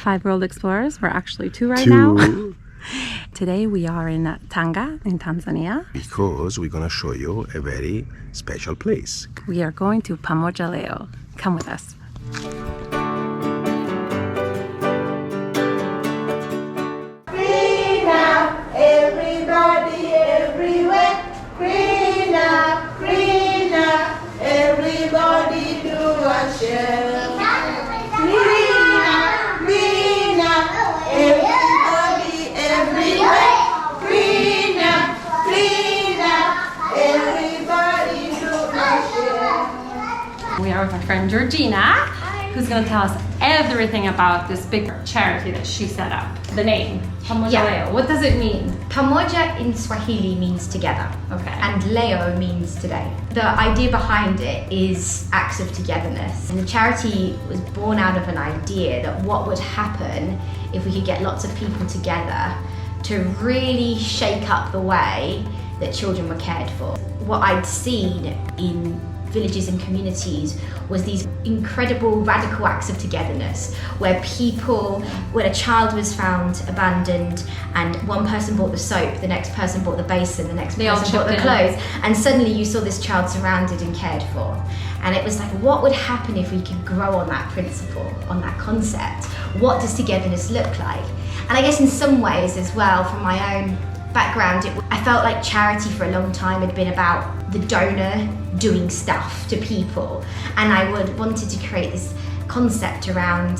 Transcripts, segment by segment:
5 world explorers. We're actually 2 right Two. now. Today we are in Tanga in Tanzania. Because we're going to show you a very special place. We are going to Pamoja Leo. Come with us. Clean up, everybody, everywhere. Clean up, everybody do a share. Clean up, everybody, everywhere. Clean up, everybody do a share. We are with our friend Georgina, who's going to tell us everything about this big charity that she set up. The name, Pamoja Leo. What does it mean? Pamoja in Swahili means together. Okay. And Leo means today. The idea behind it is acts of togetherness. And the charity was born out of an idea that what would happen if we could get lots of people together to really shake up the way that children were cared for. What I'd seen in villages and communities was these incredible radical acts of togetherness where when a child was found abandoned and one person bought the soap, the next person bought the basin, the next person bought the clothes, and suddenly you saw this child surrounded and cared for. And it was like, what would happen if we could grow on that principle, on that concept? What does togetherness look like? And I guess in some ways as well, from my own background, I felt like charity for a long time had been about the donor doing stuff to people, and I wanted to create this concept around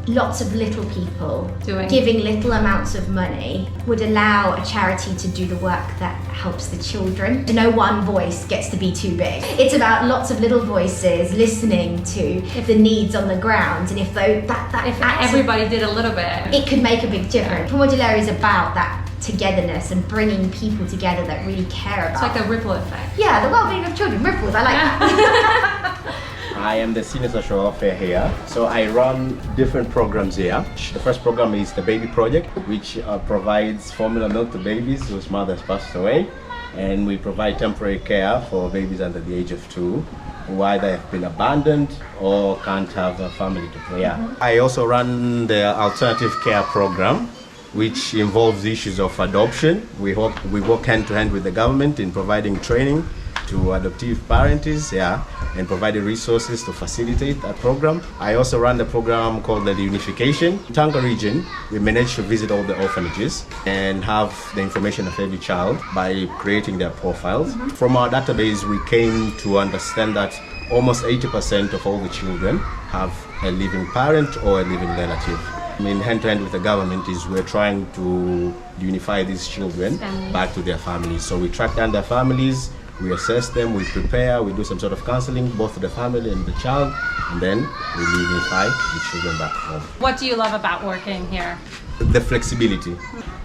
lots of little people giving little amounts of money would allow a charity to do the work that helps the children. No one voice gets to be too big. It's about lots of little voices listening to the needs on the ground, and if everybody did a little bit, it could make a big difference. Pamoja Leo is about that togetherness and bringing people together that really care about. It's like a ripple effect. Yeah, the well-being of children, ripples, I like that. I am the senior social welfare here, so I run different programs here. The first program is the Baby Project, which provides formula milk to babies whose mothers passed away, and we provide temporary care for babies under the age of 2 who either have been abandoned or can't have a family to care. I also run the alternative care program, which involves issues of adoption. We work hand to hand with the government in providing training to adoptive parents, and providing resources to facilitate that program. I also run the program called the Reunification. In Tanga region, we managed to visit all the orphanages and have the information of every child by creating their profiles. From our database, we came to understand that almost 80% of all the children have a living parent or a living relative. I mean, hand-to-hand with the government is we're trying to unify these children back to their families. So we track down their families, we assess them, we prepare, we do some sort of counseling, both for the family and the child, and then we unify the children back home. What do you love about working here? The flexibility.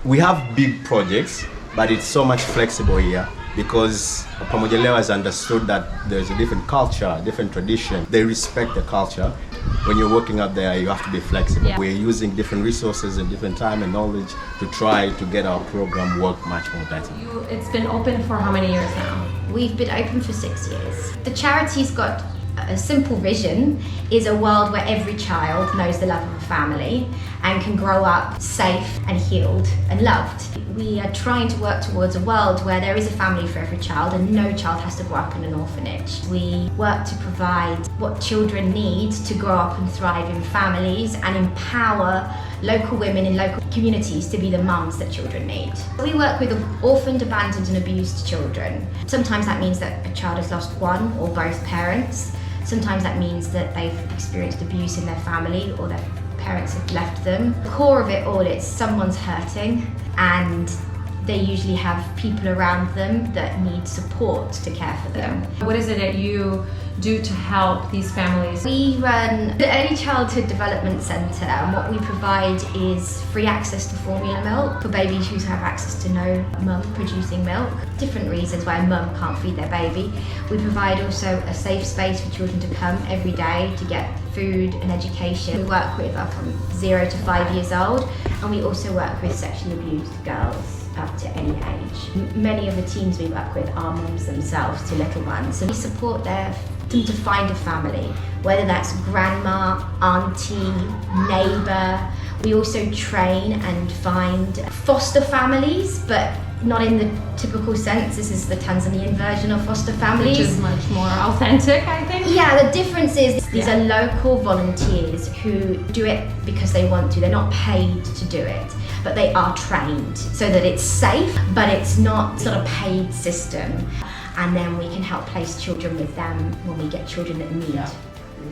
We have big projects, but it's so much flexible here because Pamoja Leo has understood that there's a different culture, different tradition. They respect the culture. When you're working out there, you have to be flexible. Yeah. We're using different resources and different time and knowledge to try to get our program work much more better. It's been open for how many years now? We've been open for 6 years. The charity's got a simple vision, is a world where every child knows the love of a family and can grow up safe and healed and loved. We are trying to work towards a world where there is a family for every child and no child has to grow up in an orphanage. We work to provide what children need to grow up and thrive in families and empower local women in local communities to be the mums that children need. We work with orphaned, abandoned and abused children. Sometimes that means that a child has lost one or both parents. Sometimes that means that they've experienced abuse in their family or their parents have left them. The core of it all is someone's hurting and they usually have people around them that need support to care for them. What is it that you do to help these families? We run the Early Childhood Development Centre, and what we provide is free access to formula milk for babies who have access to no mum producing milk. Different reasons why a mum can't feed their baby. We provide also a safe space for children to come every day to get food and education. We work with up from 0 to 5 years old, and we also work with sexually abused girls up to any age. Many of the teams we work with are mums themselves to little ones, and we support them to find a family, whether that's grandma, auntie, neighbour. We also train and find foster families, but not in the typical sense. This is the Tanzanian version of foster families. Which is much more authentic, I think. Yeah, the difference is these are local volunteers who do it because they want to. They're not paid to do it, but they are trained so that it's safe, but it's not sort of paid system. And then we can help place children with them when we get children that need.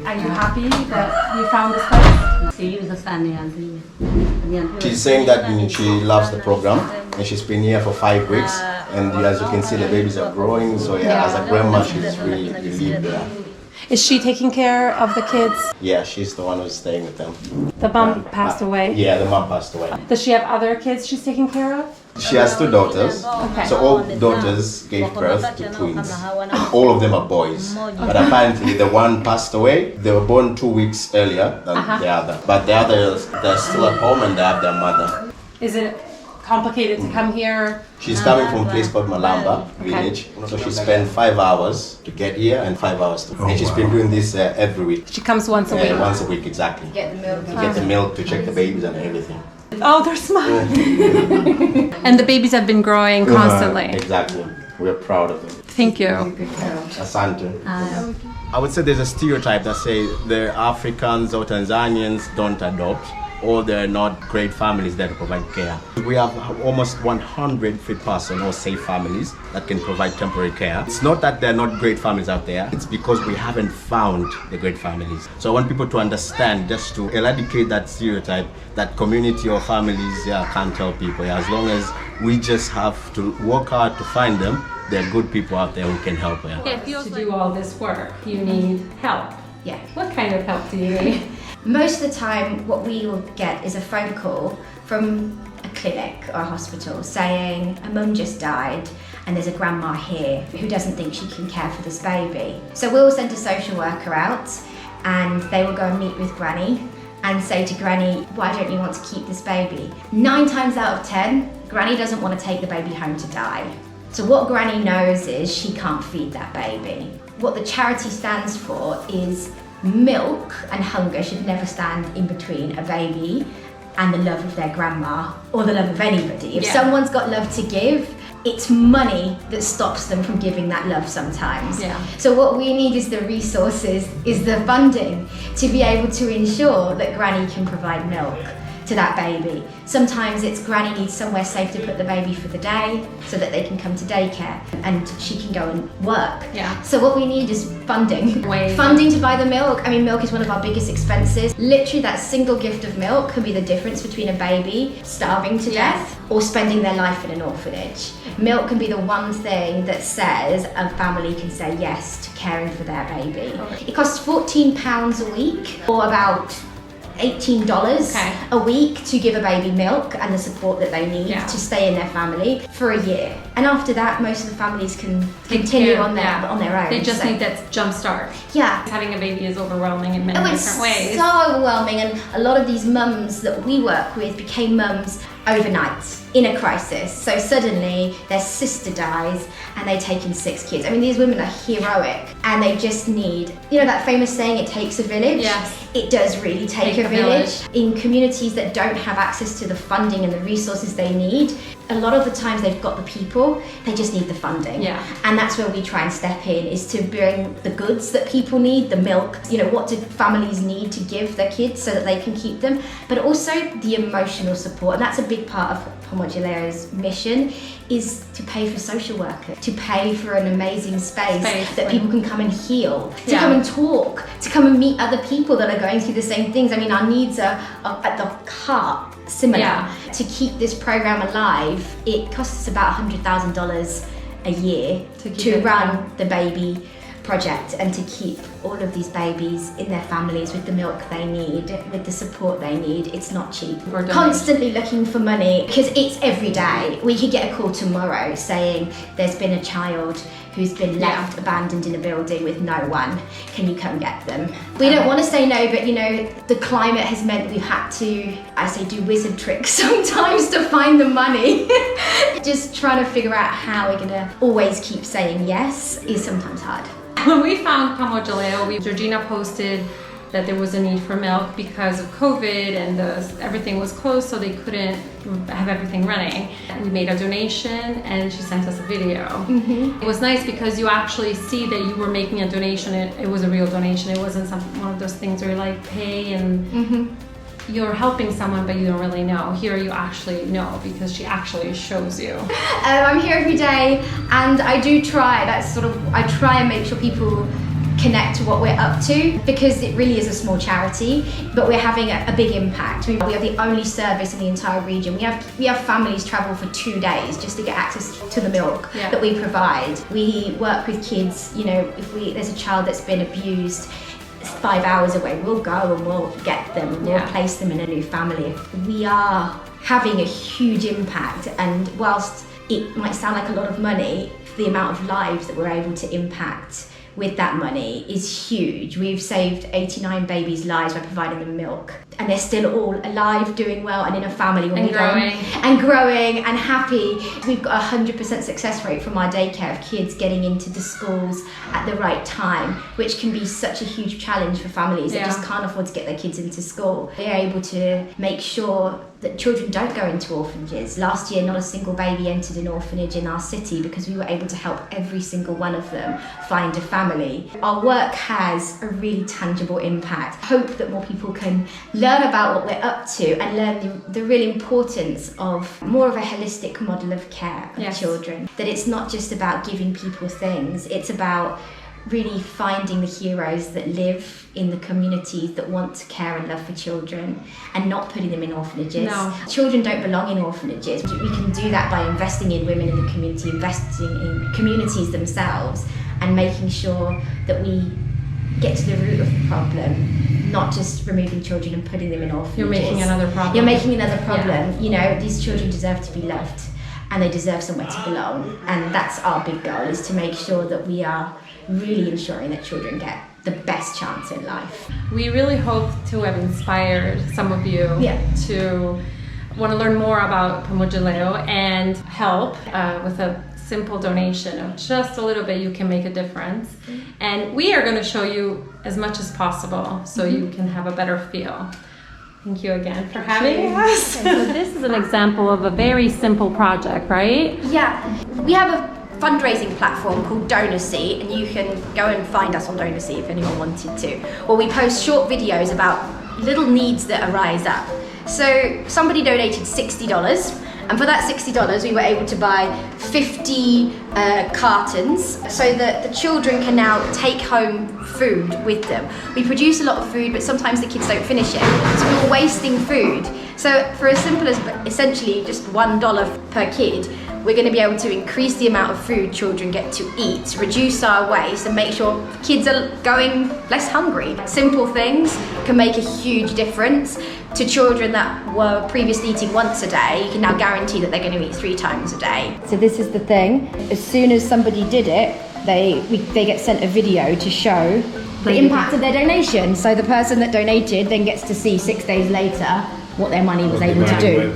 Are you happy that you found this place? She's saying that she loves the program and she's been here for 5 weeks, and as you can see the babies are growing, so yeah, as a grandma she's really relieved there. Is she taking care of the kids? Yeah, she's the one who's staying with them. The mom passed away? Yeah, the mom passed away. Does she have other kids she's taking care of? She has 2 daughters, so all daughters gave birth to twins. All of them are boys, but apparently the one passed away. They were born 2 weeks earlier than the other, but the others, they're still at home and they have their mother. Is it complicated to come here? She's coming from a place called Malamba village, so she spent 5 hours to get here and 5 hours to. And she's been doing this every week. She comes once a week? Once a week, exactly. Get the milk. To get the milk, to check the babies and everything. Oh, they're smart. And the babies have been growing constantly. Exactly. We're proud of them. Thank you. Asante. I would say there's a stereotype that say the Africans or Tanzanians don't adopt, or they're not great families that provide care. We have almost 100 fit person or safe families that can provide temporary care. It's not that they're not great families out there, it's because we haven't found the great families. So I want people to understand, just to eradicate that stereotype that community or families can't help people. As long as we just have to work hard to find them, there are good people out there who can help. To do all this work, you need help. Yeah. What kind of help do you need? Most of the time, what we will get is a phone call from a clinic or a hospital saying a mum just died and there's a grandma here who doesn't think she can care for this baby. So we'll send a social worker out and they will go and meet with Granny and say to Granny, why don't you want to keep this baby? 9 times out of 10, Granny doesn't want to take the baby home to die. So what Granny knows is she can't feed that baby. What the charity stands for is milk and hunger should never stand in between a baby and the love of their grandma or the love of anybody. If someone's got love to give, it's money that stops them from giving that love sometimes. So what we need is the resources, is the funding to be able to ensure that Granny can provide milk to that baby. Sometimes it's Granny needs somewhere safe to put the baby for the day so that they can come to daycare and she can go and work. So what we need is funding. Funding to buy the milk. I mean, milk is one of our biggest expenses. Literally that single gift of milk can be the difference between a baby starving to death or spending their life in an orphanage. Milk can be the one thing that says a family can say yes to caring for their baby. It costs £14 a week, or about $18 a week to give a baby milk and the support that they need to stay in their family for a year. And after that, most of the families can continue on their own. They just need that jump start. Having a baby is overwhelming in many different ways. It's so overwhelming, and a lot of these mums that we work with became mums overnight in a crisis. So suddenly their sister dies and they take in 6 kids. I mean, these women are heroic and they just need, you know that famous saying, it takes a village? It does really take a village. In communities that don't have access to the funding and the resources they need, a lot of the times they've got the people, they just need the funding. And that's where we try and step in, is to bring the goods that people need, the milk, you know, what do families need to give their kids so that they can keep them, but also the emotional support. And that's a big part of Pamoja Leo's mission, is to pay for social workers, to pay for an amazing space that people can come and heal, to come and talk, to come and meet other people that are going through the same things. I mean, our needs are at the heart similar. To keep this program alive, it costs us about $100,000 a year to run the baby project and to keep all of these babies in their families with the milk they need, with the support they need. It's not cheap. We're constantly looking for money because it's every day. We could get a call tomorrow saying there's been a child who's been left abandoned in a building with no one. Can you come get them? We don't want to say no, but you know, the climate has meant we've had to, I say, do wizard tricks sometimes to find the money. Just trying to figure out how we're gonna always keep saying yes is sometimes hard. When we found Pamoja Leo, Georgina posted that there was a need for milk because of COVID and everything was closed, so they couldn't have everything running. We made a donation and she sent us a video. It was nice because you actually see that you were making a donation. It was a real donation. It wasn't one of those things where you like pay and you're helping someone but you don't really know. Here you actually know because she actually shows you. I'm here every day and I do try. I try and make sure people connect to what we're up to, because it really is a small charity, but we're having a big impact. We are the only service in the entire region. We have families travel for 2 days just to get access to the milk that we provide. We work with kids, you know, if there's a child that's been abused, it's 5 hours away, we'll go and we'll get them and we'll place them in a new family. We are having a huge impact, and whilst it might sound like a lot of money, the amount of lives that we're able to impact with that money is huge. We've saved 89 babies' lives by providing them milk, and they're still all alive, doing well, and in a family when we growing. And growing and happy. We've got a 100% success rate from our daycare of kids getting into the schools at the right time, which can be such a huge challenge for families that just can't afford to get their kids into school. We're able to make sure that children don't go into orphanages. Last year, not a single baby entered an orphanage in our city because we were able to help every single one of them find a family. Our work has a really tangible impact. I hope that more people can learn about what we're up to and learn the real importance of more of a holistic model of care of children. That it's not just about giving people things, it's about really finding the heroes that live in the communities that want to care and love for children and not putting them in orphanages. No. Children don't belong in orphanages. We can do that by investing in women in the community, investing in communities themselves, and making sure that we get to the root of the problem, not just removing children and putting them in orphanages. You're making another problem. You're making another problem. You know, these children deserve to be loved and they deserve somewhere to belong. And that's our big goal, is to make sure that we are really ensuring that children get the best chance in life. We really hope to have inspired some of you to want to learn more about Pamoja Leo and help with a simple donation of just a little bit. You can make a difference. And we are going to show you as much as possible so you can have a better feel. Thank you again for having us. So this is an example of a very simple project, right? Yeah, we have a fundraising platform called Togetherness, and you can go and find us on Togetherness if anyone wanted to. Or we post short videos about little needs that arise up. So somebody donated $60, and for that $60 we were able to buy 50 cartons so that the children can now take home food with them. We produce a lot of food, but sometimes the kids don't finish it, so we're wasting food. So for as simple as essentially just $1 per kid, we're going to be able to increase the amount of food children get to eat, reduce our waste, and make sure kids are going less hungry. Simple things can make a huge difference. To children that were previously eating once a day, you can now guarantee that they're going to eat 3 times a day. So this is the thing. As soon as somebody did it, they get sent a video to show the impact of their donation. So the person that donated then gets to see 6 days later what their money was able to do.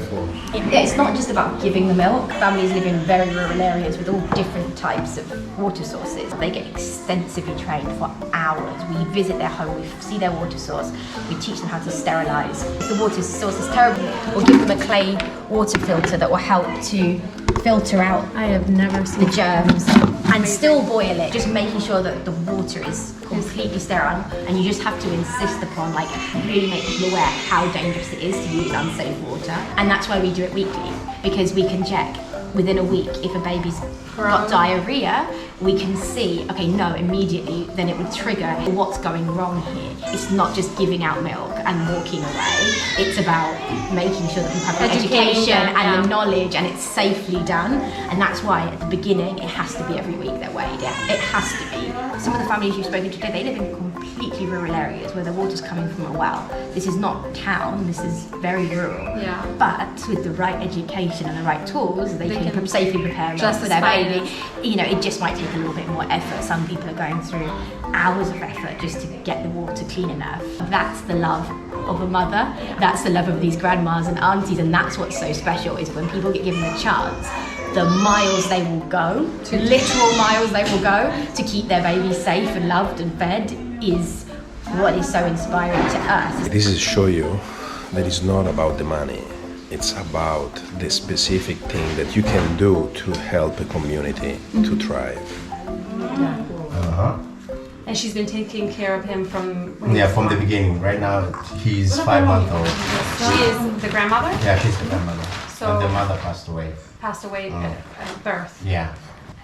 It's not just about giving the milk. Families live in very rural areas with all different types of water sources. They get extensively trained for hours. We visit their home, we see their water source, we teach them how to sterilise. If the water source is terrible, we'll give them a clay water filter that will help to filter out I have never seen the germs and still boil it, just making sure that the water is completely sterile. And you just have to insist upon, like, really make people aware how dangerous it is to use unsafe water. And that's why we do it weekly, because we can check within a week if a baby's got diarrhea. We can see, okay, no, immediately, then it would trigger what's going wrong here. It's not just giving out milk and walking away. It's about making sure that people have the education and the knowledge, and it's safely done. And that's why at the beginning, it has to be every week they're weighed. It has to be. Some of the families you've spoken to today, they live in completely rural areas where the water's coming from a well. This is not town, this is very rural. Yeah. But with the right education and the right tools, they can safely prepare milk for their baby. You know, it just might take a little bit more effort. Some people are going through hours of effort just to get the water clean enough. That's the love of a mother. That's the love of these grandmas and aunties, and that's what's so special, is when people get given a chance, the miles they will go, literal miles they will go to keep their baby safe and loved and fed, is what is so inspiring to us. This is show you that it's not about the money. It's about the specific thing that you can do to help a community to thrive. And she's been taking care of him from from the beginning. Right now, he's 5 months old. She is the grandmother? Yeah, she's the grandmother. So But the mother passed away. Passed away at birth. Yeah.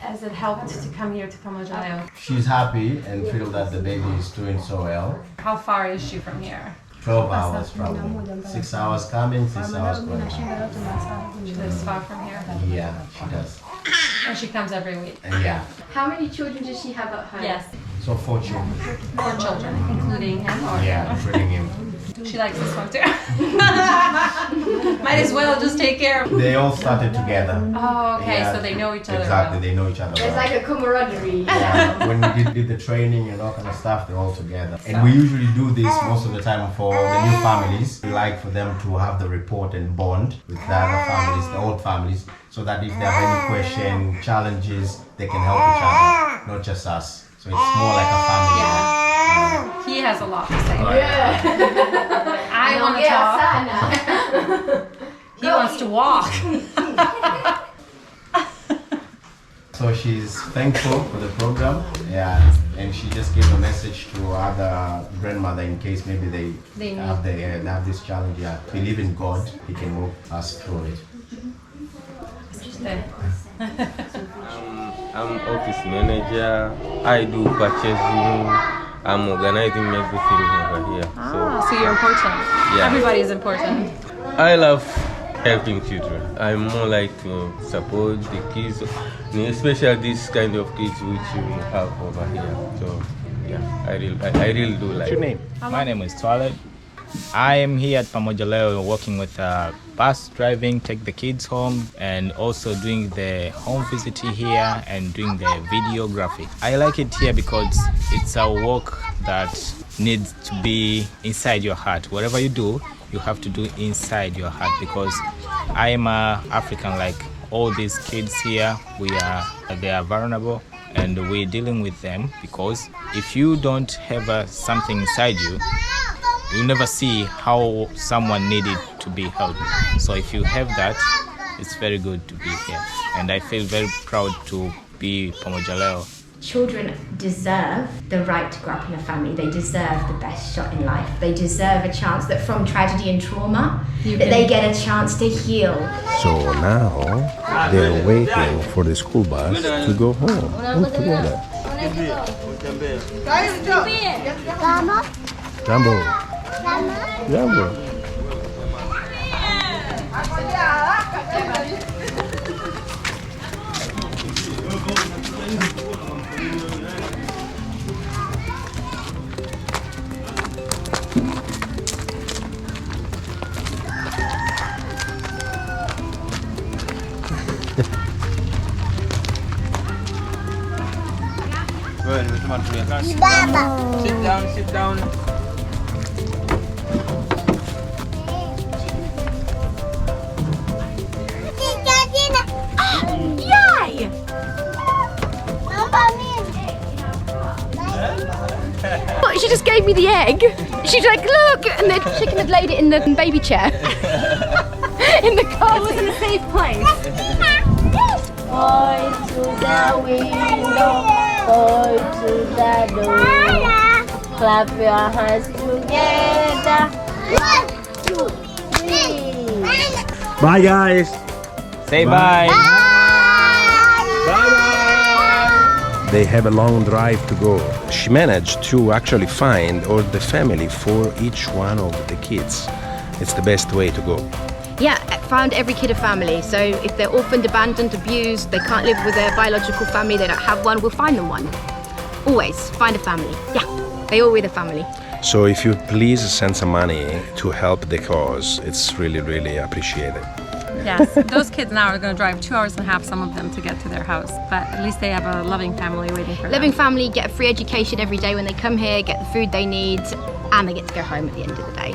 Has it helped to come here to Pamoja Leo? She's happy and feel that the baby is doing so well. How far is she from here? 12 hours probably. 6 hours coming, 6 hours going. She lives far from here. Yeah, she does. And she comes every week. Yeah. How many children does she have at home? Yes, So 4 children. 4 children, including him. Or Yeah, including him. She likes this one too. Might as well just take care of. They all started together. Oh, okay, Yeah, so they know each other. Exactly, well. they know each other There's well. like a camaraderie. Yeah, when we did the training and all kind of stuff, they're all together. And we usually do this most of the time for the new families. We like for them to have the report and bond with the other families, the old families, so that if they have any question, challenges, they can help each other, not just us. So it's more like a family. Yeah. He has a lot to say. Yeah. I want to talk. He wants to walk. So she's thankful for the program, yeah, and she just gave a message to other grandmother in case maybe they have this challenge. Yeah, believe in God, He can move us through it. I'm office manager. I do purchasing. I'm organizing everything over here. So you're important. Yeah. Everybody is important. I love helping children. I'm more like to support the kids, especially this kind of kids which we have over here. So yeah, I really do like. What's your name? My name is Twilight. I am here at Pamoja Leo working with bus driving, take the kids home, and also doing the home visit here and doing the videography. I like it here because it's a work that needs to be inside your heart. Whatever you do, you have to do inside your heart, because I am African like all these kids here. They are vulnerable and we're dealing with them, because if you don't have something inside you, you never see how someone needed to be helped. So if you have that, it's very good to be here. And I feel very proud to be Pamoja Leo. Children deserve the right to grow up in a family. They deserve the best shot in life. They deserve a chance that from tragedy and trauma, they get a chance to heal. So now they're waiting for the school bus to go home all together. Jumbo. Jumbo. Sit down. Yay! She just gave me the egg. She's like, look! And the chicken had laid it in the baby chair. In the car. It was in a safe place. Point to the window, point to the door. Clap your hands together. 1, 2, 3. Bye, guys. Say bye. They have a long drive to go. She managed to actually find all the family for each one of the kids. It's the best way to go. Yeah, found every kid a family. So if they're orphaned, abandoned, abused, they can't live with their biological family, they don't have one, we'll find them one. Always find a family. Yeah, they all with a family. So if you please send some money to help the cause, it's really, really appreciated. Yes, those kids now are going to drive 2.5 hours, some of them, to get to their house. But at least they have a loving family waiting for them. Living family, get a free education every day when they come here, get the food they need, and they get to go home at the end of the day.